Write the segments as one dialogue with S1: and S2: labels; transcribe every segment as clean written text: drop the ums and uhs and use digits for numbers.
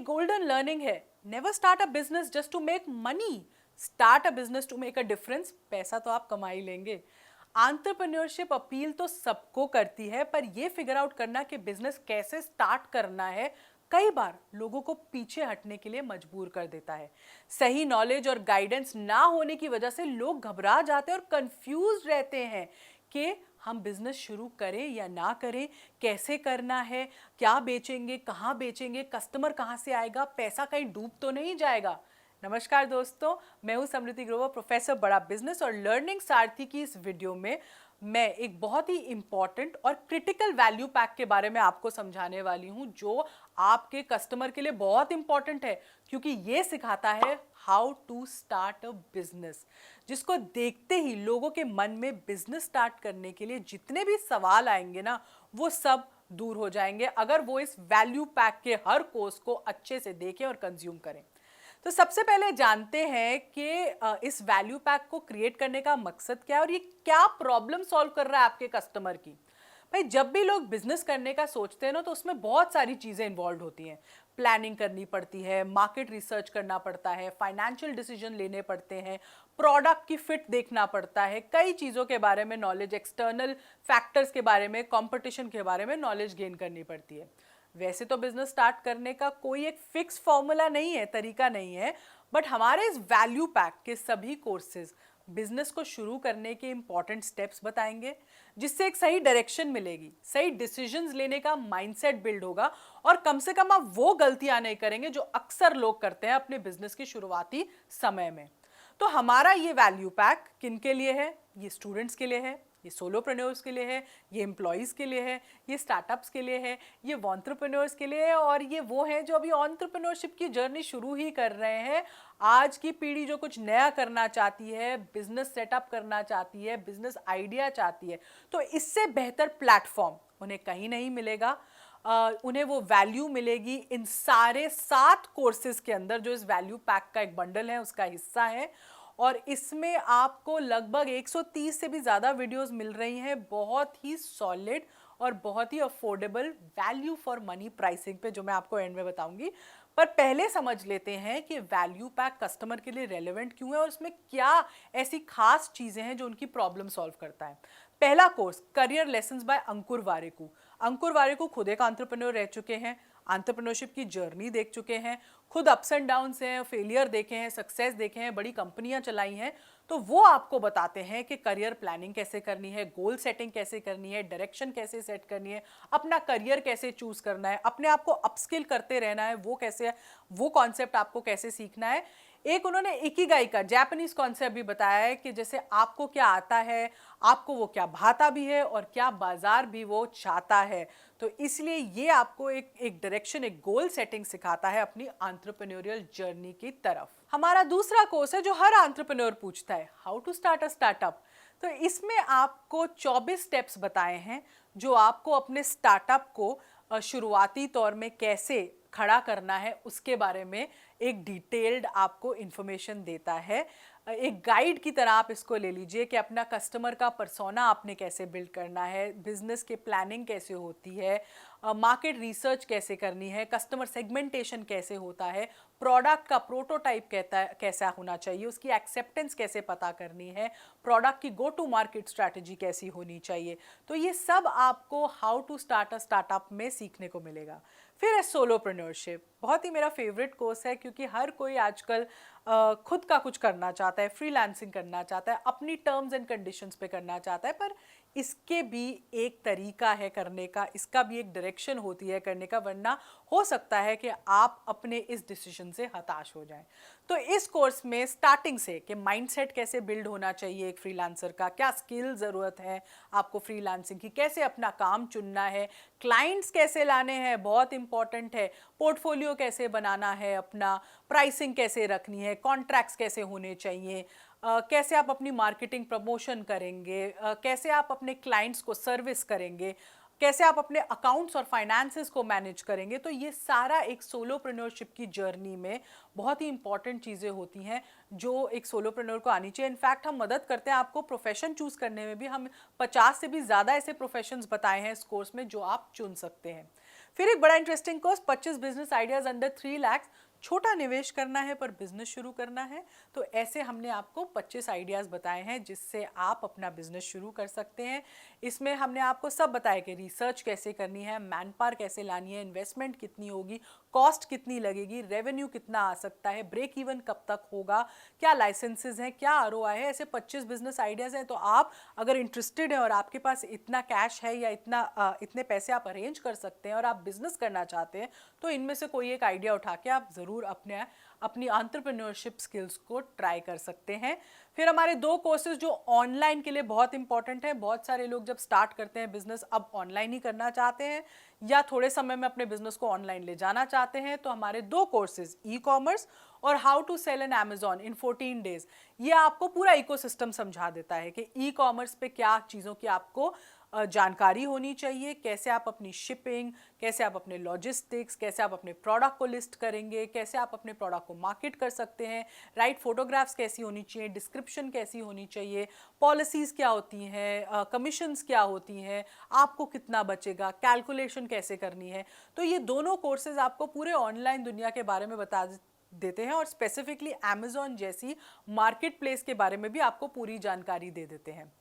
S1: एक golden learning है, never start a business just to make money, start a business to make a difference. पैसा तो आप कमा ही लेंगे। एंटरप्रेन्योरशिप अपील तो सबको करती है, पर यह फिगर आउट करना कि बिजनेस कैसे स्टार्ट करना है कई बार लोगों को पीछे हटने के लिए मजबूर कर देता है। सही नॉलेज और गाइडेंस ना होने की वजह से लोग घबरा जाते हैं और कंफ्यूज रहते हैं कि हम बिजनेस शुरू करें या ना करें, कैसे करना है, क्या बेचेंगे, कहाँ बेचेंगे, कस्टमर कहाँ से आएगा, पैसा कहीं डूब तो नहीं जाएगा। नमस्कार दोस्तों, मैं हूं समृद्धि ग्रोवर, प्रोफेसर बड़ा बिजनेस और लर्निंग सारथी की इस वीडियो में मैं एक बहुत ही इंपॉर्टेंट और क्रिटिकल वैल्यू पैक के बारे में आपको समझाने वाली हूं, जो आपके कस्टमर के लिए बहुत इंपॉर्टेंट है, क्योंकि ये सिखाता है how to start a business, जिसको देखते ही लोगों के मन में बिजनेस स्टार्ट करने के लिए जितने भी सवाल आएंगे ना, वो सब दूर हो जाएंगे अगर वो इस वैल्यू पैक के हर कोर्स को अच्छे से देखें और कंज्यूम करें। तो सबसे पहले जानते हैं कि इस वैल्यू पैक को क्रिएट करने का मकसद क्या है और ये क्या प्रॉब्लम सॉल्व कर रहा है आपके कस्टमर की। भाई, जब भी लोग बिजनेस करने का सोचते हैं ना, तो उसमें बहुत सारी चीजें इन्वॉल्व होती हैं। प्लानिंग करनी पड़ती है, मार्केट रिसर्च करना पड़ता है, फाइनेंशियल डिसीजन लेने पड़ते हैं, प्रोडक्ट की फिट देखना पड़ता है, कई चीज़ों के बारे में नॉलेज, एक्सटर्नल फैक्टर्स के बारे में, कंपटीशन के बारे में नॉलेज गेन करनी पड़ती है। वैसे तो बिजनेस स्टार्ट करने का कोई एक फिक्स फॉर्मूला नहीं है, तरीका नहीं है, बट हमारे इस वैल्यू पैक के सभी कोर्सेज बिजनेस को शुरू करने के इंपॉर्टेंट स्टेप्स बताएंगे, जिससे एक सही डायरेक्शन मिलेगी, सही डिसीजंस लेने का माइंडसेट बिल्ड होगा और कम से कम आप वो गलतियां नहीं करेंगे जो अक्सर लोग करते हैं अपने बिजनेस के शुरुआती समय में। तो हमारा ये वैल्यू पैक किन के लिए है? ये स्टूडेंट्स के लिए है, ये सोलोप्रेन्योर्स के लिए है, ये एम्प्लॉयज़ के लिए है, ये स्टार्टअप्स के लिए है, ये एंटरप्रेन्योर्स के लिए है, और ये वो हैं जो अभी एंटरप्रेन्योरशिप की जर्नी शुरू ही कर रहे हैं। आज की पीढ़ी जो कुछ नया करना चाहती है, बिजनेस सेटअप करना चाहती है, बिजनेस आइडिया चाहती है, तो इससे बेहतर प्लेटफॉर्म उन्हें कहीं नहीं मिलेगा। उन्हें वो वैल्यू मिलेगी इन सारे 7 कोर्सेज के अंदर, जो इस वैल्यू पैक का एक बंडल है, उसका हिस्सा है। और इसमें आपको लगभग 130 से भी ज़्यादा वीडियोस मिल रही हैं, बहुत ही सॉलिड और बहुत ही affordable value for money pricing पे, जो मैं आपको एंड में बताऊंगी। पर पहले समझ लेते हैं कि वैल्यू पैक कस्टमर के लिए रेलेवेंट क्यों है और उसमें क्या ऐसी खास चीज़ें हैं जो उनकी प्रॉब्लम सॉल्व करता है। पहला कोर्स, करियर लेसन्स बाय अंकुर वारिकू। अंकुर वारिकू खुद एक एंटरप्रेन्योर रह चुके हैं, एंटरप्रेन्योरशिप की जर्नी देख चुके हैं, खुद अप्स एंड डाउन्स हैं, फेलियर देखे हैं, सक्सेस देखे हैं, बड़ी कंपनियां चलाई हैं। तो वो आपको बताते हैं कि करियर प्लानिंग कैसे करनी है, गोल सेटिंग कैसे करनी है, डायरेक्शन कैसे सेट करनी है, अपना करियर कैसे चूज करना है, अपने आप को अपस्किल करते रहना है, वो कैसे है, वो कॉन्सेप्ट आपको कैसे सीखना है। एक उन्होंने इकिगाई का जापानीज कॉन्सेप्ट भी बताया है कि जैसे आपको क्या आता है, आपको वो क्या भाता भी है और क्या बाजार भी वो चाहता है। तो इसलिए ये आपको एक डायरेक्शन, एक गोल सेटिंग सिखाता है अपनी एंटरप्रेन्योरियल जर्नी की तरफ। हमारा दूसरा कोर्स है जो हर एंटरप्रेन्योर पूछता है, how to start a startup. तो इसमें आपको 24 स्टेप्स बताए हैं जो आपको अपने स्टार्टअप को शुरुआती तौर में कैसे खड़ा करना है उसके बारे में एक डिटेल्ड आपको इंफॉर्मेशन देता है। एक गाइड की तरह आप इसको ले लीजिए कि अपना कस्टमर का पर्सोना आपने कैसे बिल्ड करना है, बिजनेस के प्लानिंग कैसे होती है, मार्केट रिसर्च कैसे करनी है, कस्टमर सेगमेंटेशन कैसे होता है, प्रोडक्ट का प्रोटोटाइप कैसा होना चाहिए, उसकी एक्सेप्टेंस कैसे पता करनी है, प्रोडक्ट की गो टू मार्केट स्ट्रैटेजी कैसी होनी चाहिए। तो ये सब आपको how to start a startup में सीखने को मिलेगा। फिर है सोलोप्रेन्योरशिप, बहुत ही मेरा फेवरेट कोर्स है, क्योंकि हर कोई आजकल खुद का कुछ करना चाहता है, फ्रीलांसिंग करना चाहता है, अपनी टर्म्स एंड कंडीशंस पे करना चाहता है, पर इसके भी एक तरीका है करने का, इसका भी एक डायरेक्शन होती है करने का, वरना हो सकता है कि आप अपने इस डिसीजन से हताश हो जाएं। तो इस कोर्स में स्टार्टिंग से कि माइंडसेट कैसे बिल्ड होना चाहिए एक फ्रीलांसर का, क्या स्किल ज़रूरत है आपको फ्रीलांसिंग की, कैसे अपना काम चुनना है, क्लाइंट्स कैसे लाने हैं, बहुत इंपॉर्टेंट है, पोर्टफोलियो कैसे बनाना है अपना, प्राइसिंग कैसे रखनी है, कॉन्ट्रैक्ट्स कैसे होने चाहिए, कैसे आप अपनी मार्केटिंग प्रमोशन करेंगे, कैसे आप अपने क्लाइंट्स को सर्विस करेंगे, कैसे आप अपने अकाउंट्स और फाइनेंसेस को मैनेज करेंगे। तो ये सारा एक सोलोप्रेन्योरशिप की जर्नी में बहुत ही इंपॉर्टेंट चीज़ें होती हैं जो एक सोलोप्रेन्योर को आनी चाहिए। इनफैक्ट हम मदद करते हैं आपको प्रोफेशन चूज करने में भी, हम 50 से भी ज़्यादा ऐसे प्रोफेशंस बताए हैं इस कोर्स में जो आप चुन सकते हैं। फिर एक बड़ा interesting course 25 business ideas under 3 lakh, छोटा निवेश करना है पर बिजनेस शुरू करना है। तो ऐसे हमने आपको 25 आइडियाज़ बताए हैं जिससे आप अपना बिजनेस शुरू कर सकते हैं। इसमें हमने आपको सब बताया कि रिसर्च कैसे करनी है, मैन पावर कैसे लानी है, इन्वेस्टमेंट कितनी होगी, कॉस्ट कितनी लगेगी, रेवेन्यू कितना आ सकता है, ब्रेक इवन कब तक होगा, क्या लाइसेंसेज हैं, क्या आरओआई है। ऐसे 25 बिजनेस आइडियाज़ हैं। तो आप अगर इंटरेस्टेड हैं और आपके पास इतना कैश है या इतने पैसे आप अरेंज कर सकते हैं और आप बिजनेस करना चाहते हैं, तो इनमें से कोई एक आइडिया उठा के आप ज़रूर अपनी एंटरप्रेन्योरशिप स्किल्स को ट्राई कर सकते हैं। फिर हमारे 2 कोर्सेज जो ऑनलाइन के लिए बहुत इंपॉर्टेंट है। बहुत सारे लोग जब स्टार्ट करते हैं बिजनेस अब ऑनलाइन ही करना चाहते हैं या थोड़े समय में अपने बिजनेस को ऑनलाइन ले जाना चाहते हैं, तो हमारे 2 कोर्सेज ई कॉमर्स और how to sell in Amazon in 14 days, ये आपको पूरा इकोसिस्टम समझा देता है कि ई कॉमर्स पे क्या चीज़ों की आपको जानकारी होनी चाहिए, कैसे आप अपनी शिपिंग, कैसे आप अपने लॉजिस्टिक्स, कैसे आप अपने प्रोडक्ट को लिस्ट करेंगे, कैसे आप अपने प्रोडक्ट को मार्केट कर सकते हैं, राइट फोटोग्राफ्स कैसी होनी चाहिए, डिस्क्रिप्शन कैसी होनी चाहिए, पॉलिसीज़ क्या होती हैं, कमीशंस क्या होती हैं, आपको कितना बचेगा, कैलकुलेशन कैसे करनी है। तो ये दोनों कोर्सेज आपको पूरे ऑनलाइन दुनिया के बारे में बता देते हैं और स्पेसिफिकली अमेजॉन जैसी मार्केट प्लेस के बारे में भी आपको पूरी जानकारी दे देते हैं।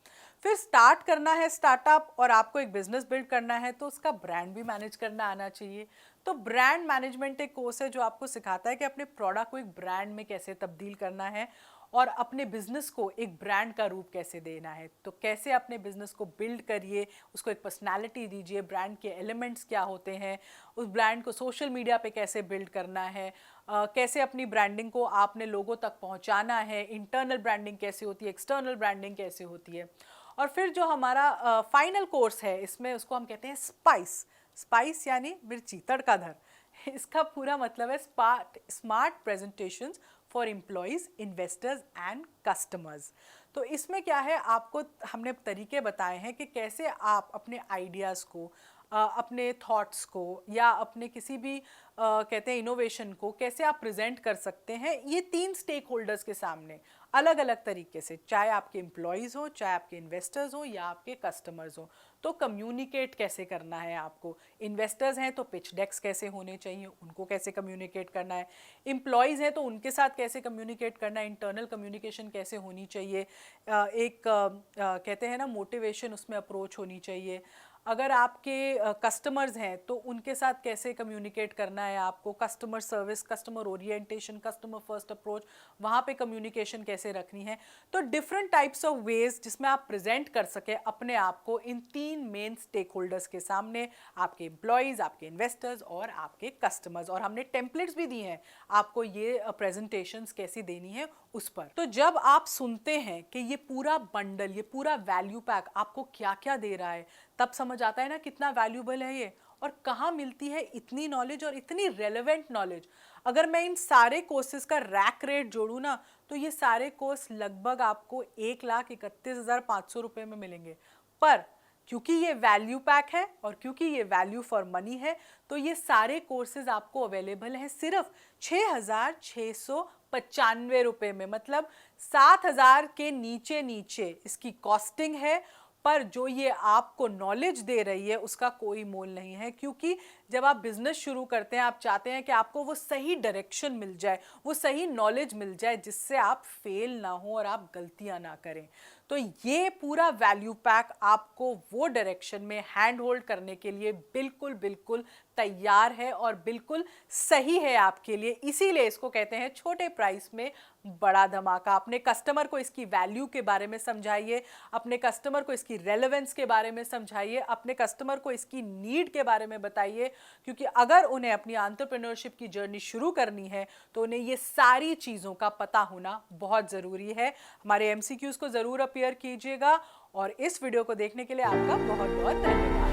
S1: फिर स्टार्ट करना है स्टार्टअप और आपको एक बिजनेस बिल्ड करना है तो उसका ब्रांड भी मैनेज करना आना चाहिए। तो ब्रांड मैनेजमेंट एक कोर्स है जो आपको सिखाता है कि अपने प्रोडक्ट को एक ब्रांड में कैसे तब्दील करना है और अपने बिजनेस को एक ब्रांड का रूप कैसे देना है। तो कैसे अपने बिजनेस को बिल्ड करिए, उसको एक पर्सनालिटी दीजिए, ब्रांड के एलिमेंट्स क्या होते हैं, उस ब्रांड को सोशल मीडिया पे कैसे बिल्ड करना है, कैसे अपनी ब्रांडिंग को आपने लोगों तक पहुंचाना है, इंटरनल ब्रांडिंग कैसे होती है, एक्सटर्नल ब्रांडिंग कैसे होती है। और फिर जो हमारा फाइनल कोर्स है इसमें उसको हम कहते हैं स्पाइस यानी मिर्ची, तड़काधर। इसका पूरा मतलब है smart presentations for employees, investors and customers. तो इसमें क्या है, आपको हमने तरीके बताए हैं कि कैसे आप अपने आइडियाज़ को, अपने थॉट्स को या अपने किसी भी कहते हैं इनोवेशन को कैसे आप प्रेजेंट कर सकते हैं ये 3 स्टेक होल्डर्स के सामने अलग अलग तरीके से, चाहे आपके एम्प्लॉयज़ हो, चाहे आपके इन्वेस्टर्स हो या आपके कस्टमर्स हो। तो कम्युनिकेट कैसे करना है आपको, इन्वेस्टर्स हैं तो पिच डेक्स कैसे होने चाहिए, उनको कैसे कम्युनिकेट करना है, एम्प्लॉयज़ हैं तो उनके साथ कैसे कम्युनिकेट करना है, इंटरनल कम्युनिकेशन कैसे होनी चाहिए, कहते हैं ना मोटिवेशन उसमें अप्रोच होनी चाहिए। अगर आपके कस्टमर्स हैं तो उनके साथ कैसे कम्युनिकेट करना है आपको, customer service, customer orientation, customer first approach, वहाँ पे कम्युनिकेशन कैसे रखनी है। तो डिफरेंट टाइप्स ऑफ वेज जिसमें आप प्रेजेंट कर सके अपने आप को इन 3 मेन स्टेक होल्डर्स के सामने, आपके एम्प्लॉयज़, आपके इन्वेस्टर्स और आपके कस्टमर्स। और हमने टेम्पलेट्स भी दी हैं आपको ये प्रेजेंटेशंस कैसी देनी है उस पर। तो जब आप सुनते हैं कि ये पूरा बंडल, ये पूरा वैल्यू पैक आपको क्या क्या दे रहा है, तब समझ आता है ना कितना वैल्यूबल है ये और कहाँ मिलती है इतनी नॉलेज और इतनी रेलेवेंट नॉलेज। अगर मैं इन सारे कोर्सेज का रैक रेट जोड़ूँ ना तो ये सारे कोर्स लगभग आपको 1,31,500 रुपये में मिलेंगे। पर क्योंकि ये वैल्यू पैक है और क्योंकि ये वैल्यू फॉर मनी है तो ये सारे कोर्सेज आपको अवेलेबल हैं सिर्फ 6,695 रुपये में, मतलब 7,000 के नीचे नीचे इसकी कॉस्टिंग है। पर जो ये आपको नॉलेज दे रही है उसका कोई मोल नहीं है, क्योंकि जब आप बिजनेस शुरू करते हैं आप चाहते हैं कि आपको वो सही डायरेक्शन मिल जाए, वो सही नॉलेज मिल जाए जिससे आप फेल ना हो और आप गलतियां ना करें। तो ये पूरा वैल्यू पैक आपको वो डायरेक्शन में हैंड होल्ड करने के लिए बिल्कुल बिल्कुल तैयार है और बिल्कुल सही है आपके लिए। इसीलिए इसको कहते हैं छोटे प्राइस में बड़ा धमाका। अपने कस्टमर को इसकी वैल्यू के बारे में समझाइए, अपने कस्टमर को इसकी रेलेवेंस के बारे में समझाइए, अपने कस्टमर को इसकी नीड के बारे में बताइए, क्योंकि अगर उन्हें अपनी एंटरप्रेन्योरशिप की जर्नी शुरू करनी है तो उन्हें ये सारी चीज़ों का पता होना बहुत ज़रूरी है। हमारे MCQs को ज़रूर अपीयर कीजिएगा और इस वीडियो को देखने के लिए आपका बहुत बहुत धन्यवाद।